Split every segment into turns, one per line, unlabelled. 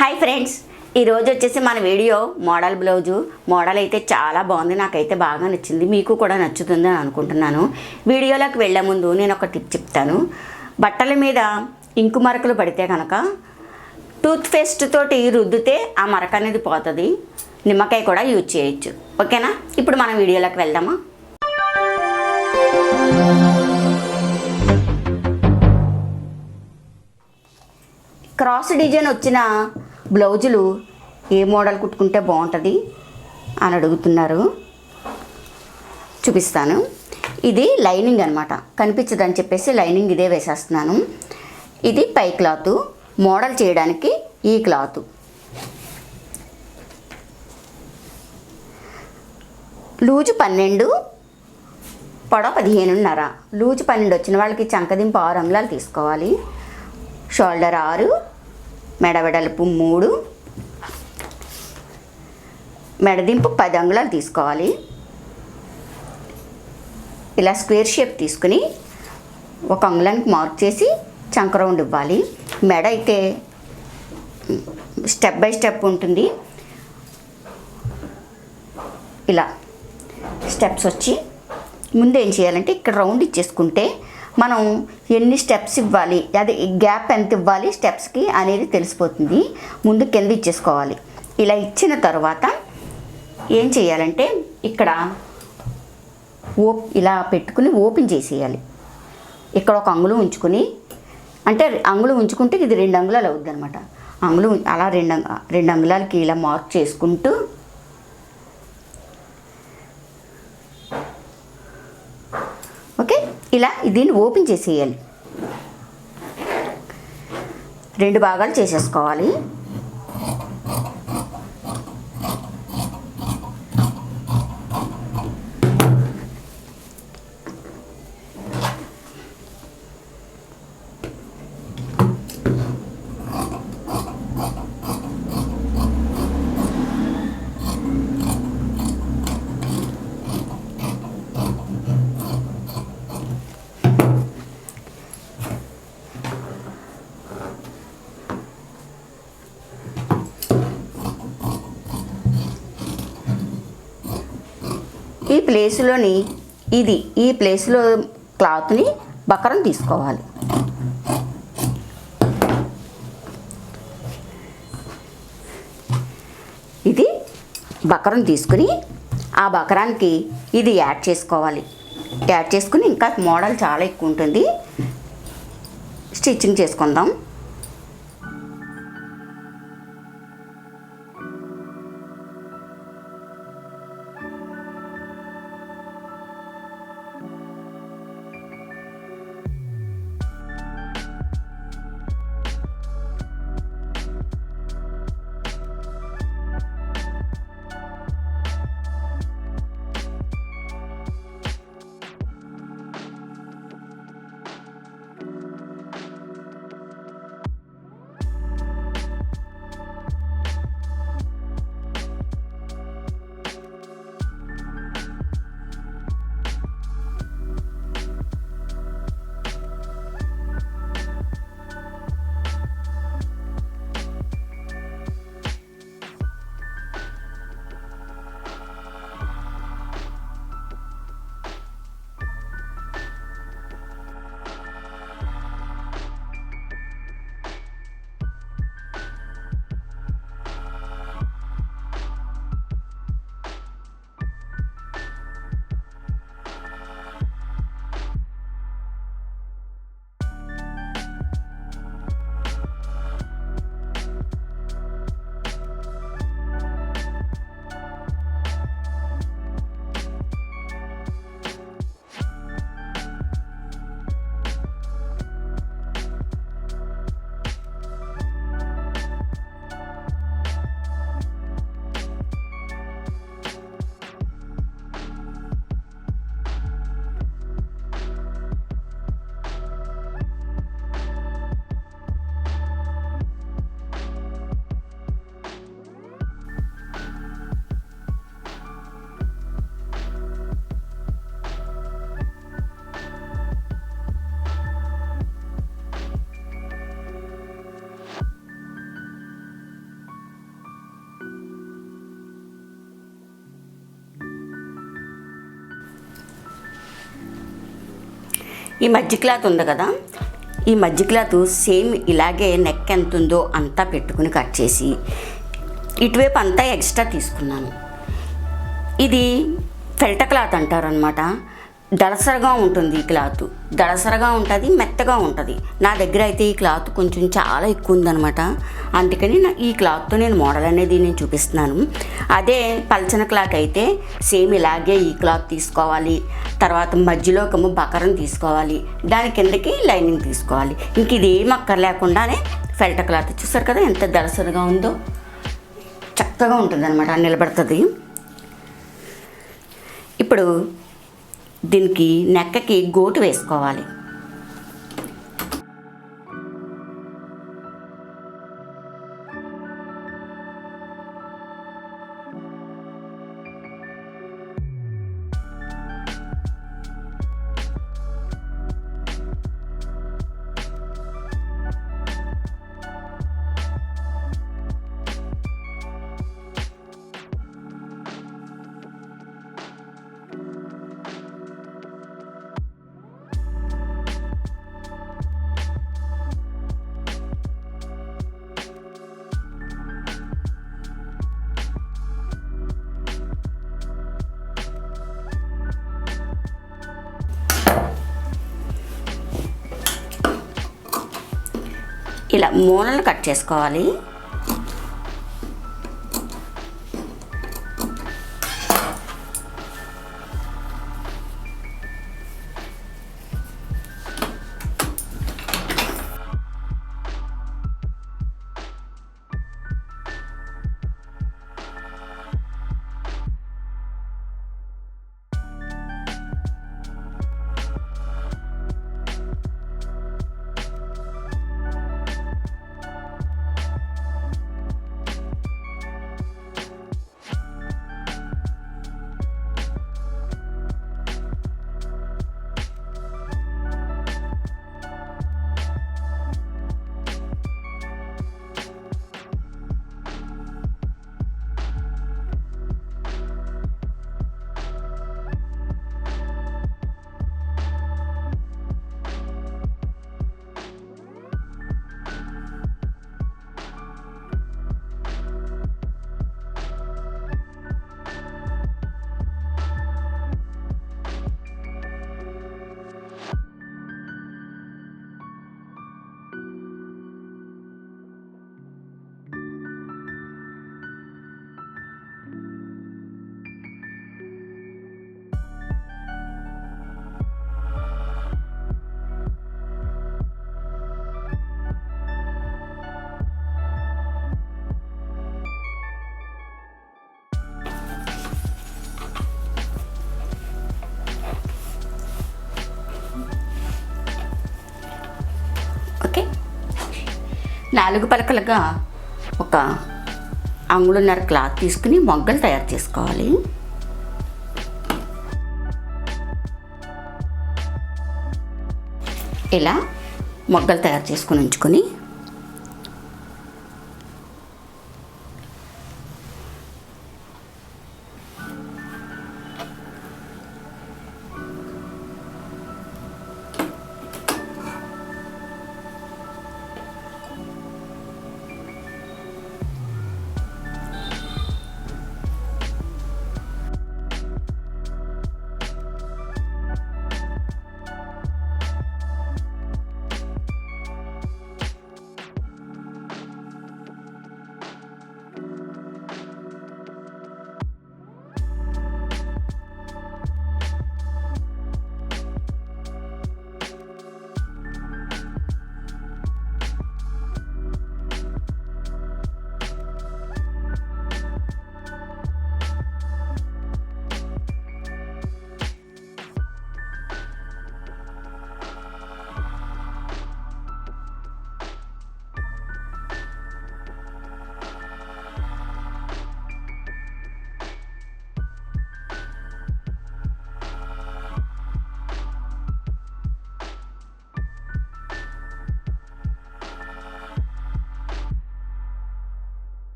Hi friends, ఈరోజు వచ్చేసి మన వీడియో మోడల్ బ్లౌజు. మోడల్ అయితే చాలా బాగుంది, నాకైతే బాగా నచ్చింది, మీకు కూడా నచ్చుతుందని అనుకుంటున్నాను. వీడియోలోకి వెళ్ళే ముందు నేను ఒక టిప్ చెప్తాను. బట్టల మీద ఇంకు మరకలు పడితే కనుక టూత్ పేస్ట్ తోటి రుద్దితే ఆ మరక అనేది పోతుంది. నిమ్మకాయ కూడా యూజ్ చేయొచ్చు. ఓకేనా, ఇప్పుడు మనం వీడియోలోకి వెళ్దామా. క్రాస్ డిజైన్ వచ్చిన బ్లౌజులు ఏ మోడల్ కుట్టుకుంటే బాగుంటుంది అని అడుగుతున్నారు. చూపిస్తాను. ఇది లైనింగ్ అనమాట, కనిపించదని చెప్పేసి లైనింగ్ ఇదే వేసేస్తున్నాను. ఇది పై క్లాత్, మోడల్ చేయడానికి ఈ క్లాత్. లూజు 12, పొడవ 15.5. లూజు 12 వచ్చిన వాళ్ళకి చంకదింపు 6 అంగుళాలు తీసుకోవాలి. షోల్డర్ 6, మెడ వెడల్పు 3, మెడదింపు 10 అంగుళాలు తీసుకోవాలి. ఇలా స్క్వేర్ షేప్ తీసుకుని 1 అంగుళానికి మార్క్ చేసి చంక రౌండ్ ఇవ్వాలి. మెడ అయితే స్టెప్ బై స్టెప్ ఉంటుంది. ఇలా స్టెప్స్ వచ్చి ముందు ఏం చేయాలంటే ఇక్కడ రౌండ్ ఇచ్చేసుకుంటే మనం ఎన్ని స్టెప్స్ ఇవ్వాలి, అది గ్యాప్ ఎంత ఇవ్వాలి స్టెప్స్కి అనేది తెలిసిపోతుంది. ముందు కింద ఇచ్చేసుకోవాలి. ఇలా ఇచ్చిన తర్వాత ఏం చేయాలంటే ఇక్కడ ఇలా పెట్టుకుని ఓపెన్ చేసేయాలి. ఇక్కడ 1 అంగుళం ఉంచుకుని, అంటే అంగుళం ఉంచుకుంటే ఇది 2 అంగుళాలు అవుద్ది అనమాట. అంగుళం అలా 2 అంగుళాలకి ఇలా మార్క్ చేసుకుంటూ ఓకే, ఇలా దీన్ని ఓపెన్ చేసేయాలి. 2 భాగాలు చేసేసుకోవాలి. ఈ ప్లేస్లోని ఈ ప్లేస్లో క్లాత్ని బకరం తీసుకోవాలి. ఇది బకరం తీసుకుని ఆ బకరానికి ఇది యాడ్ చేసుకోవాలి. యాడ్ చేసుకుని ఇంకా మోడల్ చాలా ఎక్కువ ఉంటుంది. స్టిచ్చింగ్ చేసుకుందాం. ఈ మధ్య క్లాత్ ఉంది కదా, ఈ మధ్య క్లాత్ సేమ్ ఇలాగే నెక్ ఎంత ఉందో అంతా పెట్టుకుని కట్ చేసి ఇటువైపు అంతా ఎక్స్ట్రా తీసుకున్నాను. ఇది ఫెల్ట క్లాత్ అంటారనమాట. దళసరగా ఉంటుంది ఈ క్లాత్, దళసరగా ఉంటుంది, మెత్తగా ఉంటుంది. నా దగ్గర అయితే ఈ క్లాత్ కొంచెం చాలా ఎక్కువ ఉందనమాట. అందుకని ఈ క్లాత్తో నేను మోడల్ అనేది నేను చూపిస్తున్నాను. అదే పల్చన క్లాత్ అయితే సేమ్ ఇలాగే ఈ క్లాత్ తీసుకోవాలి, తర్వాత మధ్యలో ఒక బకరం తీసుకోవాలి, దాని కిందకి లైనింగ్ తీసుకోవాలి. ఇంక ఇది ఏం అక్కర్లేకుండానే ఫెల్ట క్లాత్ చూసారు కదా ఎంత దళసరగా ఉందో, చక్కగా ఉంటుంది అనమాట, నిలబడుతుంది. ఇప్పుడు దీనికి నెక్కకి గోటు వేసుకోవాలి. ఇలా మూలలు కట్ చేసుకోవాలి. ఓకే, 4 పలకలుగా ఒక అంగుళన్నర క్లాత్ తీసుకుని మొగ్గలు తయారు చేసుకోవాలి. ఇలా మొగ్గలు తయారు చేసుకుని ఉంచుకొని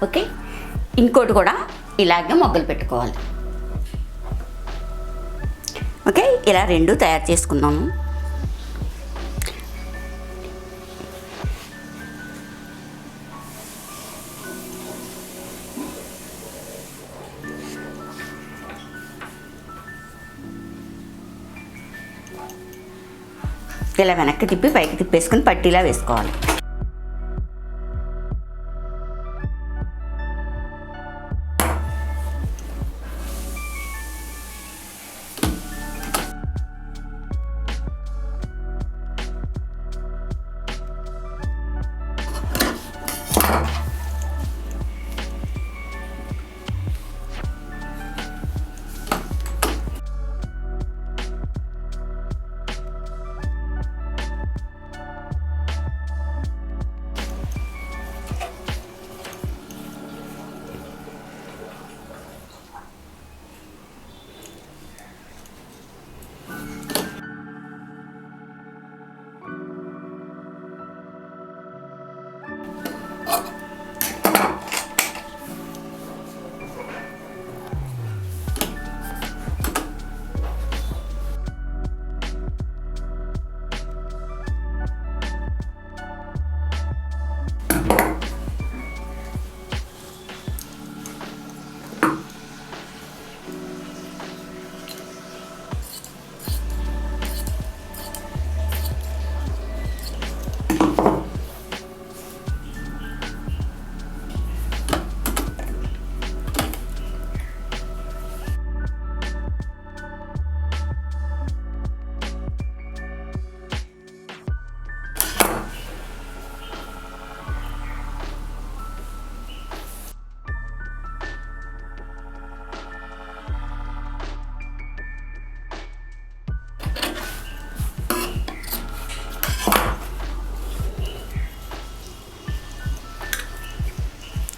ఓకే, ఇంకోటి కూడా ఇలాగే మొగ్గలు పెట్టుకోవాలి. ఓకే, ఇలా 2 తయారు చేసుకున్నాము. ఇలా వెనక్కి తిప్పి పైకి తిప్పేసుకుని పట్టీలా వేసుకోవాలి.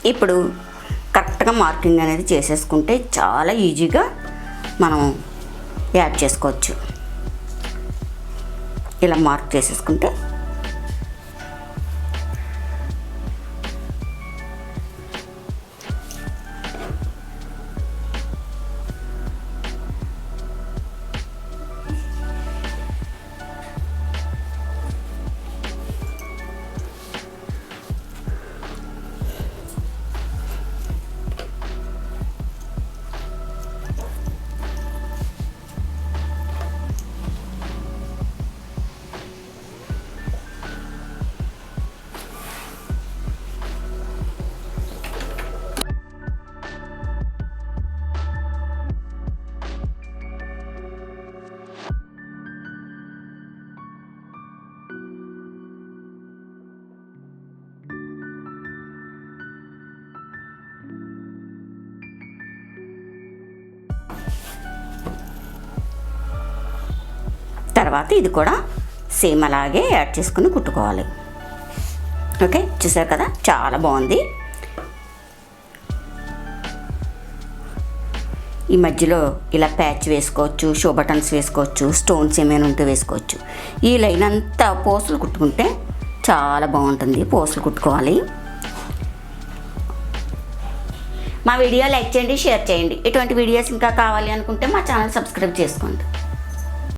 ఇప్పుడు కరెక్ట్గా మార్కింగ్ అనేది చేసేసుకుంటే చాలా ఈజీగా మనం యాడ్ చేసుకోవచ్చు. ఇలా మార్క్ చేసేసుకుంటే తర్వాత ఇది కూడా సేమ్ అలాగే యాడ్ చేసుకుని కుట్టుకోవాలి. ఓకే, చూసారు కదా చాలా బాగుంది. ఈ మధ్యలో ఇలా ప్యాచ్ వేసుకోవచ్చు, షో బటన్స్ వేసుకోవచ్చు, స్టోన్స్ ఏమైనా ఉంటే వేసుకోవచ్చు. ఈ లైన్ అంతా పోసులు కుట్టుకుంటే చాలా బాగుంటుంది. పోసులు కుట్టుకోవాలి. మా వీడియో లైక్ చేయండి, షేర్ చేయండి. ఇటువంటి వీడియోస్ ఇంకా కావాలి అనుకుంటే మా ఛానల్ సబ్స్క్రైబ్ చేసుకోండి.